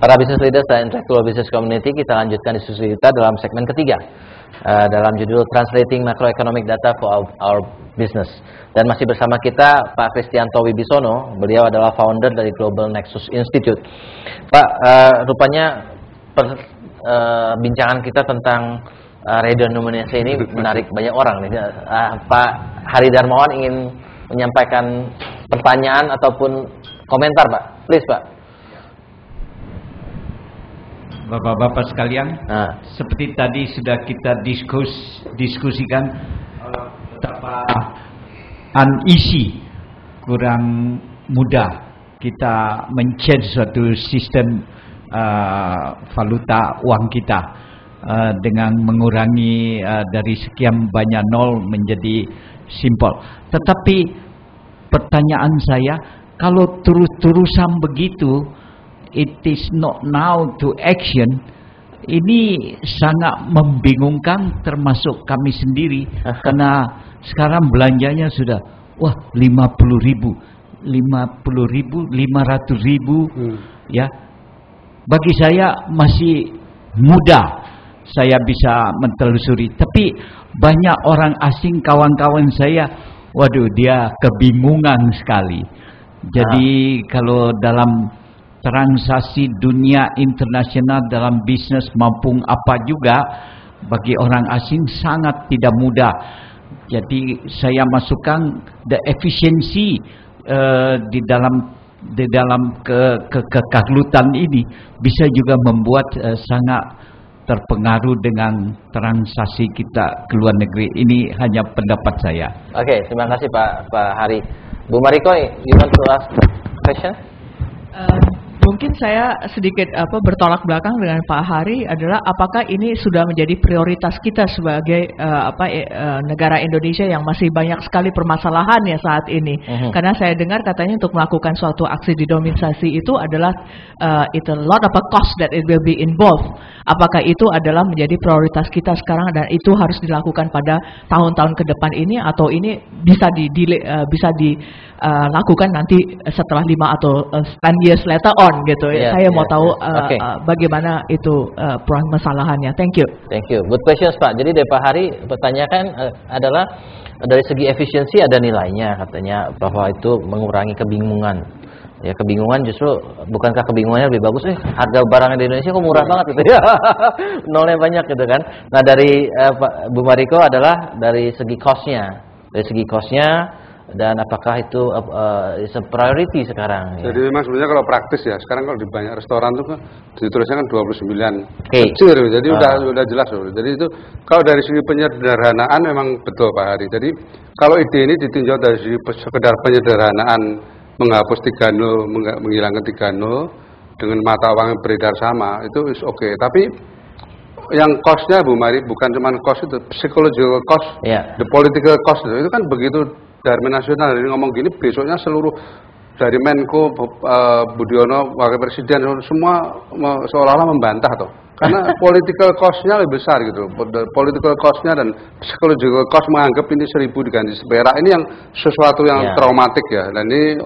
Para business leaders dan intellectual business community, kita lanjutkan diskusi kita dalam segmen ketiga dalam judul Translating Macroeconomic Data for Our Business. Dan masih bersama kita Pak Kristianto Wibisono, beliau adalah founder dari Global Nexus Institute. Pak, rupanya bincangan kita tentang redenominasi ini menarik banyak orang. Pak Hari Darmawan ingin menyampaikan pertanyaan ataupun komentar, Pak. Please, Pak. Bapak-bapak sekalian, seperti tadi sudah kita diskusikan betapa uneasy, kurang mudah kita men-change suatu sistem valuta uang kita dengan mengurangi dari sekian banyak nol menjadi simple. Tetapi pertanyaan saya, kalau terus-terusan begitu, it is not now to action, ini sangat membingungkan termasuk kami sendiri. Karena sekarang belanjanya sudah 50.000, 500.000 ya. Bagi saya masih mudah saya bisa mentelusuri, tapi banyak orang asing, kawan-kawan saya, waduh, dia kebingungan sekali. Jadi kalau dalam transaksi dunia internasional dalam bisnis maupun apa juga, bagi orang asing sangat tidak mudah. Jadi saya masukkan the efficiency di dalam kekalutan ini bisa juga membuat sangat terpengaruh dengan transaksi kita ke luar negeri. Ini hanya pendapat saya. Oke, terima kasih Pak Hari. Bu Mariko, you want to ask question? Mungkin saya sedikit bertolak belakang dengan Pak Hari adalah apakah ini sudah menjadi prioritas kita sebagai negara Indonesia yang masih banyak sekali permasalahan ya saat ini. Karena saya dengar katanya untuk melakukan suatu aksi denominasi itu adalah it's a lot of a cost that it will be involved. Apakah itu adalah menjadi prioritas kita sekarang dan itu harus dilakukan pada tahun-tahun ke depan ini, atau ini bisa dilakukan nanti setelah 5 atau 10 years later on gitu. Saya mau tahu bagaimana itu permasalahannya. Thank you. Thank you. Good questions, Pak. Jadi dari Pak Hari pertanyakan adalah dari segi efisiensi ada nilainya katanya, bahwa itu mengurangi kebingungan. Ya, kebingungan justru, bukankah kebingungannya lebih bagus? Harga barang di Indonesia kok murah banget gitu ya. Nolnya banyak gitu kan. Nah, dari Bu Mariko adalah dari segi cost-nya. Dari segi cost-nya, dan apakah itu is a priority sekarang? Jadi memang sebenarnya kalau praktis ya, sekarang kalau di banyak restoran tuh kan ditulisnya kan 29 Okay. kecil, jadi udah jelas loh. Jadi itu kalau dari segi penyederhanaan memang betul Pak Hari. Jadi kalau ide ini ditinjau dari segi sekedar penyederhanaan, menghapus 3 menghilangkan 3 dengan mata uang yang beredar sama, itu is okay. Tapi yang cost-nya Bu Mari bukan cuma cost itu, psychological cost, the political cost itu kan begitu. Darmin nasional dari ngomong gini, besoknya seluruh dari Menko, Budiono, Wakil Presiden semua seolah-olah membantah toh. Karena political cost-nya lebih besar gitu. Political cost-nya dan psychological cost menganggap ini 1000 diganti seperak, ini yang sesuatu yang traumatik ya. Dan ini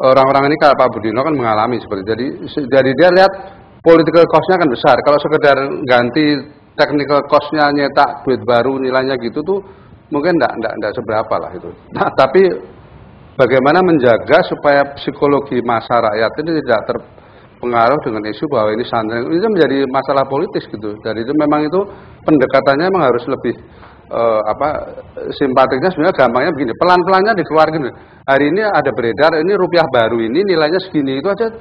orang-orang ini kayak Pak Budiono kan mengalami seperti jadi dia lihat political cost-nya kan besar. Kalau sekedar ganti technical cost-nya, nyetak duit baru nilainya gitu tuh mungkin enggak seberapa lah itu. Nah, tapi bagaimana menjaga supaya psikologi masa rakyat ini tidak terpengaruh dengan isu bahwa ini santri, itu menjadi masalah politis gitu. Dari itu memang itu pendekatannya memang harus lebih simpatiknya sebenarnya gampangnya begini, pelan-pelannya dikeluarkan. Hari ini ada beredar, ini rupiah baru ini nilainya segini, itu aja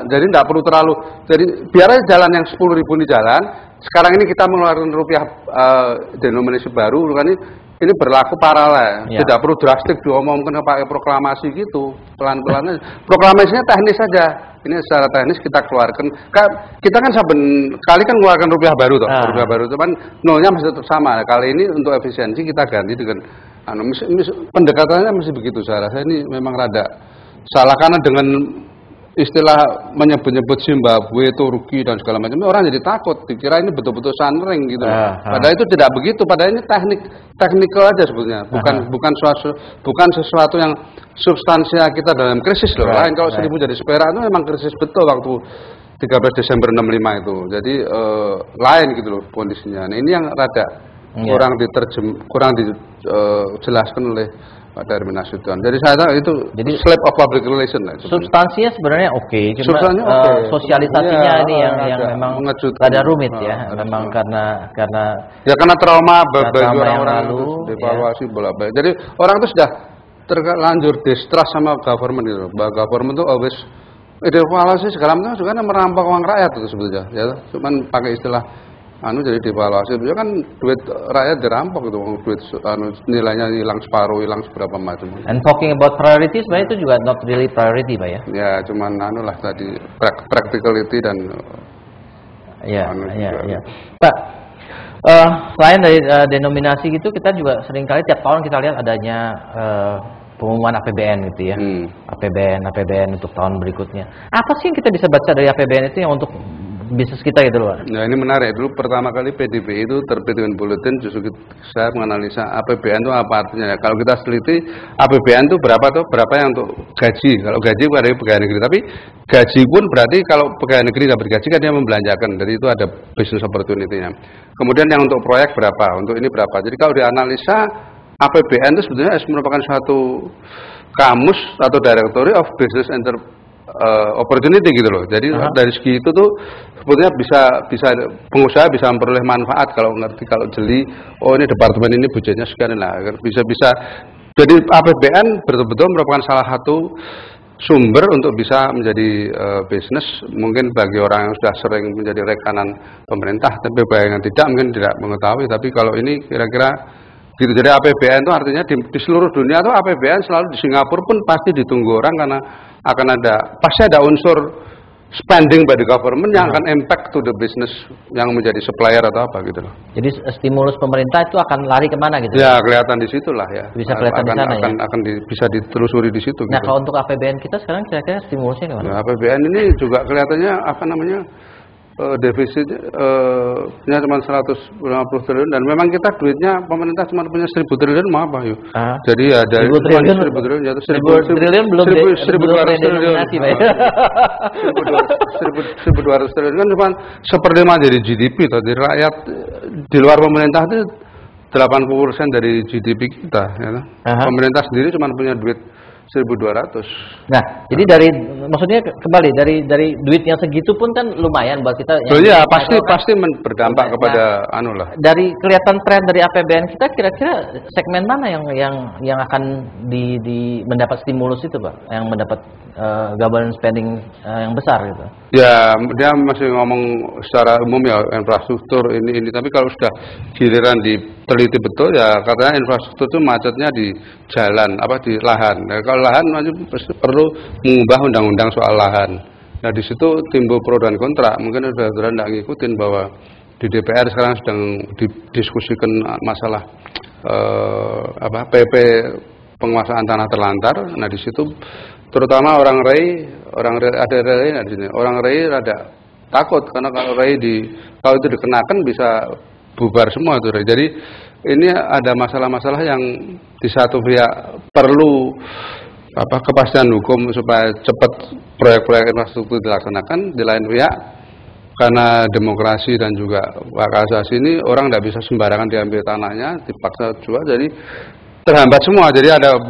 jadi enggak perlu terlalu, jadi biar aja jalan yang 10.000 ini jalan. Sekarang ini kita mengeluarkan rupiah denominasi baru, kan ini berlaku paralel, tidak perlu drastik diomongkan pakai proklamasi gitu, pelan-pelan. Proklamasinya teknis saja, ini secara teknis kita keluarkan. Kita kan saben kali kan mengeluarkan rupiah baru toh, rupiah baru itu kan nolnya masih tetap sama. Nah, kali ini untuk efisiensi kita ganti dengan pendekatannya masih begitu. Saya rasa ini memang rada salah, karena dengan istilah menyebut-nyebut Zimbabwe, Turki dan segala macam, orang jadi takut, dikira ini betul-betul sunring gitu. Padahal itu tidak begitu, padahal ini teknikal aja sebetulnya, bukan sesuatu yang substansinya kita dalam krisis loh. Lain kalau 1000 jadi seperak itu memang krisis betul waktu 13 Desember 65 itu. Jadi lain gitu loh kondisinya. Nah, ini yang rada kurang dijelaskan oleh Pak Darmin Nasution. Jadi saya tahu itu slap of public relation lah. Substansinya sebenarnya oke, cuma sosialisasinya ini yang memang rada rumit ya. Memang karena trauma bagi yang orang-orang lalu, evaluasi bolak-balik. Jadi orang itu sudah terlanjur distrust sama government gitu. Bahwa government itu always evaluasi segala macam juga merampok uang rakyat itu sebetulnya. Ya, cuman pakai istilah jadi devaluasi itu kan duit rakyat dirampok gitu, duit nilainya hilang separuh, hilang seberapa macam. And talking about priorities, Pak, itu juga not really priority, Pak ya? Ya, cuman tadi practicality dan ya. Pak, selain dari denominasi gitu, kita juga seringkali tiap tahun kita lihat adanya pengumuman APBN gitu ya. APBN untuk tahun berikutnya. Apa sih yang kita bisa baca dari APBN itu yang untuk bisnis kita gitu loh? Nah, ini menarik. Dulu pertama kali PDB itu terbit dengan buletin, justru saya menganalisa APBN itu apa artinya. Kalau kita teliti APBN itu berapa yang untuk gaji. Kalau gaji dari pegawai negeri, tapi gaji pun berarti kalau pegawai negeri dapat gaji kan dia membelanjakan. Jadi itu ada business opportunity-nya. Kemudian yang untuk proyek berapa, untuk ini berapa. Jadi kalau dianalisa APBN itu sebetulnya merupakan suatu kamus atau directory of business opportunity gitu loh. Jadi dari segi itu tuh sebetulnya bisa pengusaha bisa memperoleh manfaat kalau ngerti, kalau jeli, ini departemen ini budgetnya sekian lah, bisa. Jadi APBN betul-betul merupakan salah satu sumber untuk bisa menjadi bisnis mungkin bagi orang yang sudah sering menjadi rekanan pemerintah, tapi bagi yang tidak mungkin tidak mengetahui. Tapi kalau ini kira-kira gitu. Jadi APBN itu artinya di seluruh dunia tuh APBN selalu di Singapura pun pasti ditunggu orang karena pasti ada unsur spending by the government yang akan impact to the business yang menjadi supplier atau apa gitu loh. Jadi stimulus pemerintah itu akan lari kemana gitu? Ya, kelihatan di situlah ya. Bisa kelihatan di sana bisa ditelusuri di situ. Nah, gitu. kalau untuk APBN kita sekarang kira-kira stimulusnya kemana? Nah, APBN ini juga kelihatannya defisitnya cuma 150 triliun dan memang kita duitnya pemerintah cuma punya 1.000 triliun mau apa yuk. Jadi ya dari 1.000 triliun jatuh 1.000 triliun belum 1.200 triliun. 1.200 triliun kan cuma 1/5 dari GDP atau dari rakyat di luar pemerintah itu 80% dari GDP kita ya. Pemerintah sendiri cuma punya duit 1.200. Nah, jadi maksudnya kembali dari duit yang segitu pun kan lumayan buat kita. Iya, pasti berdampak kepada lah. Dari kelihatan tren dari APBN kita, kira-kira segmen mana yang akan mendapat stimulus itu, Pak? Yang mendapat government spending yang besar gitu. Ya, dia masih ngomong secara umum ya infrastruktur ini, tapi kalau sudah giliran diteliti betul ya katanya infrastruktur itu macetnya di jalan, di lahan. Nah, kalau lahan masih perlu mengubah undang-undang soal lahan. Nah, di situ timbul pro dan kontra. Mungkin saudara tidak ngikutin bahwa di DPR sekarang sedang didiskusikan masalah PP penguasaan tanah terlantar. Nah, di situ terutama orang rei rada takut karena kalau itu dikenakan bisa bubar semua tuh. Jadi ini ada masalah-masalah yang di satu pihak perlu kepastian hukum supaya cepat proyek-proyek infrastruktur dilaksanakan, di lain pihak karena demokrasi dan juga hak asasi ini orang tidak bisa sembarangan diambil tanahnya, dipaksa jual, jadi terhambat semua. Jadi ada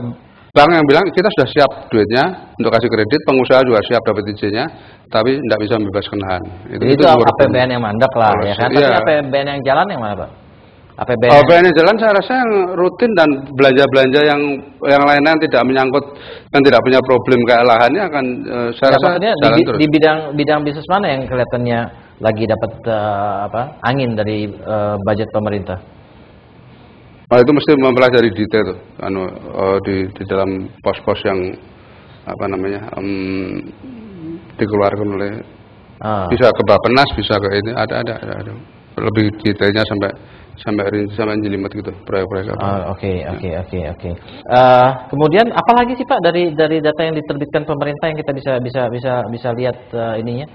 bank yang bilang kita sudah siap duitnya untuk kasih kredit, pengusaha juga siap dapat izinnya, tapi tidak bisa membebaskan lahan. Itu APBN yang mandek lah, ya kan? Tapi APBN yang jalan yang mana, Pak? APBN yang jalan saya rasa yang rutin dan belanja-belanja yang lain-lain tidak menyangkut, yang tidak punya problem kayak lahannya akan saya rasa jalan terus. Di bidang bisnis mana yang kelihatannya lagi dapat angin dari budget pemerintah? Itu mesti mempelajari detail tuh, di dalam pos-pos yang dikeluarkan oleh bisa ke Bappenas, bisa ke ini, ada lebih detailnya sampai jelimet gitu proyek-proyek. Oke. Kemudian apa lagi sih Pak dari data yang diterbitkan pemerintah yang kita bisa lihat ininya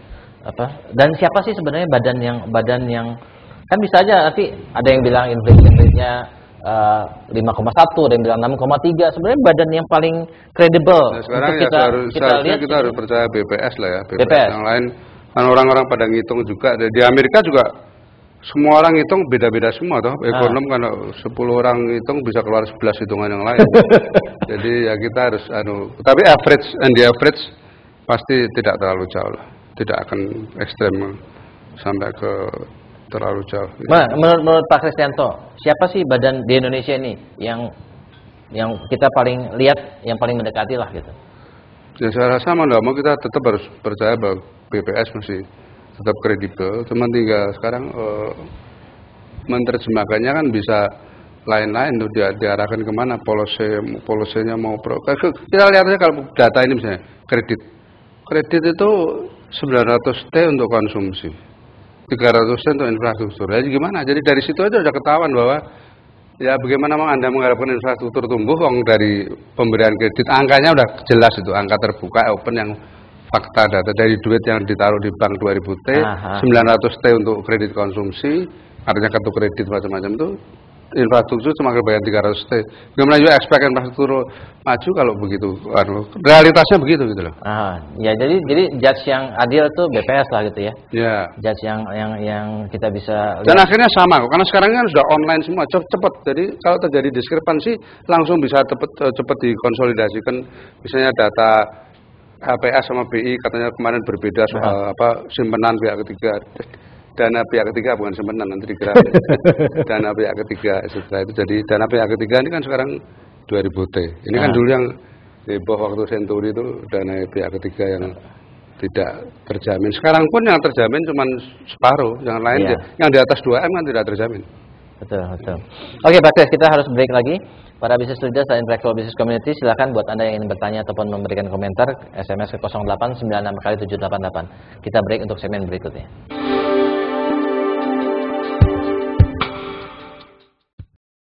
apa? Dan siapa sih sebenarnya badan yang kan bisa aja nanti ada yang bilang inflation rate-nya 5,1, ada yang bilang 6,3. Sebenarnya badan yang paling kredibel sekarang untuk kita lihat kita harus percaya BPS lah ya. BPS. Yang lain Kan orang-orang pada ngitung juga. Di Amerika juga semua orang ngitung beda-beda semua toh. Ekonom kalau 10 orang ngitung bisa keluar 11 hitungan yang lain. Jadi ya kita harus tapi average and the average pasti tidak terlalu jauh lah. Tidak akan ekstrem sampai ke terlalu jauh. Menurut Pak Kristianto, siapa sih badan di Indonesia ini yang kita paling lihat, yang paling mendekati lah gitu? Ya saya rasa mau kita tetap harus percaya bahwa BPS masih tetap kredibel. Cuma tinggal sekarang menerjemahkannya kan bisa lain-lain tuh, diarahkan kemana, polosinya mau kita lihat aja kalau data ini misalnya kredit itu 900T untuk konsumsi, 300T untuk infrastruktur. Jadi gimana? Jadi dari situ aja udah ketahuan bahwa ya bagaimana Anda mengharapkan infrastruktur tumbuh dari pemberian kredit. Angkanya udah jelas itu, angka terbuka open yang fakta data dari duit yang ditaruh di bank 2000T, 900T untuk kredit konsumsi, artinya kartu kredit macam-macam itu. Infrastruktur cuma kebayang 300T. Bagaimana juga expect infrastruktur maju kalau begitu? Realitasnya begitu gitu loh. Ya jadi judge yang adil itu BPS lah gitu ya. Ya. Judge yang kita bisa lihat. Dan akhirnya sama kok, karena sekarang kan sudah online semua, cepat. Jadi kalau terjadi diskrepansi langsung bisa cepat dikonsolidasikan. Misalnya data HPS sama BI katanya kemarin berbeda soal simpanan pihak ketiga. Dana pihak ketiga bukan simpenan, nanti dikira dana pihak ketiga. Setelah itu jadi dana pihak ketiga ini kan sekarang 2000T. Ini kan dulu yang heboh waktu Senturi itu dana pihak ketiga yang tidak terjamin. Sekarang pun yang terjamin cuma separuh, yang lain yang di atas 2M kan tidak terjamin. Betul. Oke Pak Kris, kita harus break lagi. Para business leaders dan intellectual business community, silakan buat Anda yang ingin bertanya ataupun memberikan komentar, SMS ke 0896 kali 788. Kita break untuk segmen berikutnya.